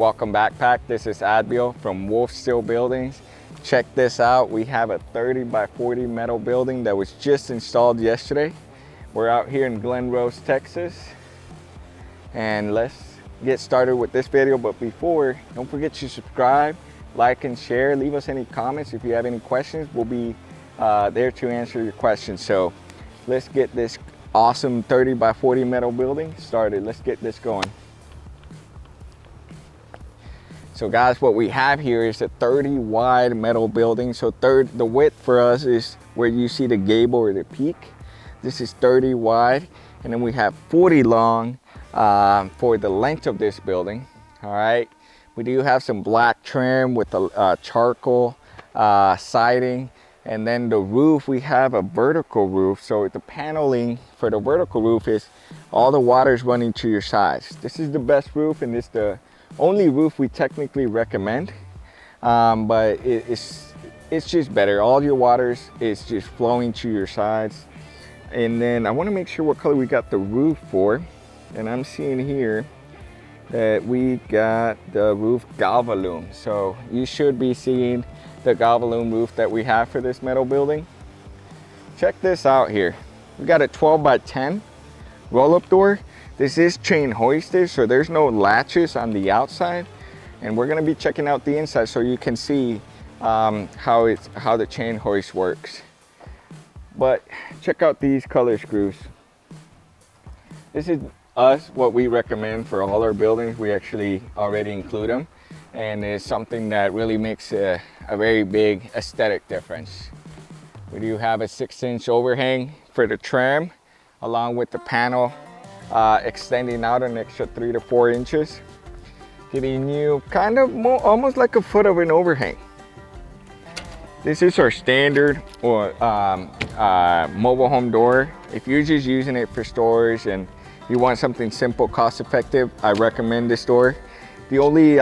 welcome backpack. This is Adbil from WolfSteel Buildings. Check this out. We have a 30 by 40 metal building that was just installed yesterday. We're out here in Glen, Texas. And let's get started with this video. But before, don't forget to subscribe, like, and share. Leave us any comments. If you have any questions, we'll be there to answer your questions. So let's get this awesome 30 by 40 metal building started. Let's get this going. So guys, what we have here is a 30 wide metal building. So the width for us is where you see the gable or the peak. This is 30 wide, and then we have 40 long for the length of this building. All right, we do have some black trim with the charcoal siding, and then the roof, we have a vertical roof. So the paneling for the vertical roof is all the water's running to your sides. This is the best roof, and it's the only roof we technically recommend, but it's just better. All your waters is just flowing to your sides. And then I want to make sure what color we got the roof for, and I'm seeing here that we got the roof Galvalume. So you should be seeing the Galvalume roof that we have for this metal building. Check this out here. We got a 12 by 10 roll-up door. This is chain hoisted, so there's no latches on the outside, and we're going to be checking out the inside so you can see how the chain hoist works. But check out these color screws. This is what we recommend for all our buildings. We actually already include them, and it's something that really makes a very big aesthetic difference. We do have a 6-inch overhang for the trim, along with the panel extending out an extra 3 to 4 inches, giving you kind of almost like a foot of an overhang. This is our standard mobile home door. If you're just using it for storage and you want something simple, cost effective, I recommend this door. The only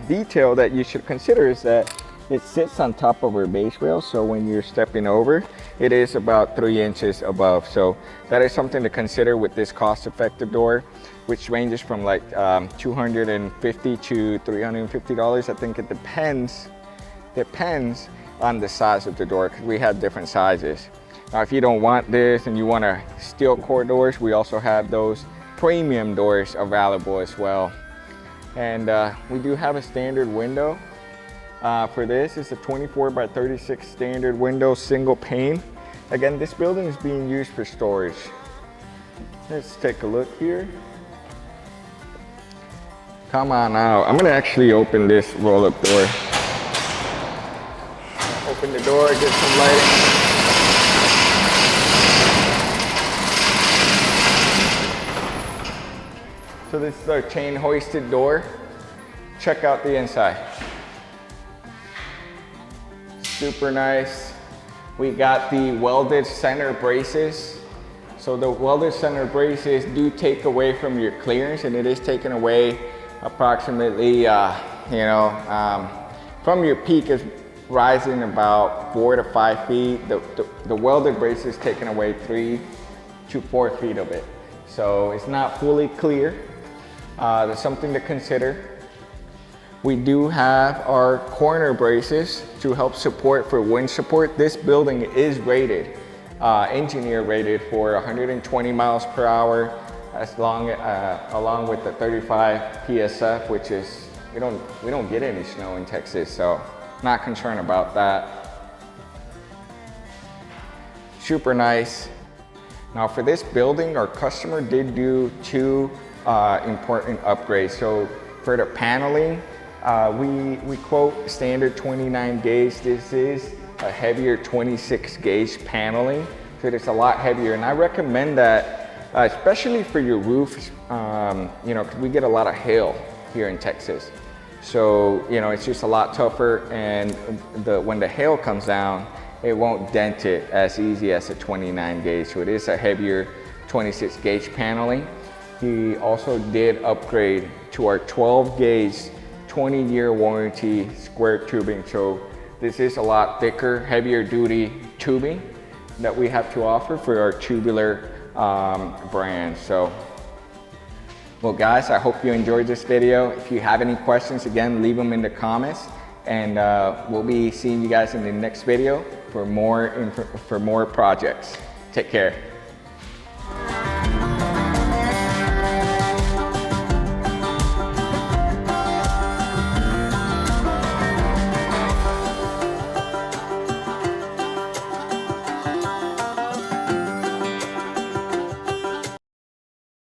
detail that you should consider is that it sits on top of our base rail, so when you're stepping over, it is about 3 inches above. So that is something to consider with this cost-effective door, which ranges from like $250 to $350. I think it depends on the size of the door, because we have different sizes. Now, if you don't want this and you want a steel core doors, we also have those premium doors available as well. And we do have a standard window. For this, it's a 24 by 36 standard window, single pane. Again, this building is being used for storage. Let's take a look here. Come on out. I'm gonna actually open this roll-up door. Open the door, get some lighting. So this is our chain hoisted door. Check out the inside. Super nice. We got the welded center braces. So the welded center braces do take away from your clearance, and it is taken away approximately, from your peak is rising about 4 to 5 feet. The welded braces taken away 3 to 4 feet of it. So it's not fully clear. That's something to consider. We do have our corner braces to help support for wind support. This building is rated, engineer rated for 120 miles per hour, along with the 35 PSF, which is, we don't get any snow in Texas, so not concerned about that. Super nice. Now for this building, our customer did do 2 important upgrades. So for the paneling, we quote standard 29 gauge. This is a heavier 26 gauge paneling, so it's a lot heavier, and I recommend that, especially for your roofs, because we get a lot of hail here in Texas. So it's just a lot tougher, and when the hail comes down, it won't dent it as easy as a 29 gauge. So it is a heavier 26 gauge paneling. He also did upgrade to our 12 gauge 20-year warranty square tubing. So this is a lot thicker, heavier duty tubing that we have to offer for our tubular brand. So Well guys, I hope you enjoyed this video. If you have any questions, again, leave them in the comments, and we'll be seeing you guys in the next video for more projects. Take care.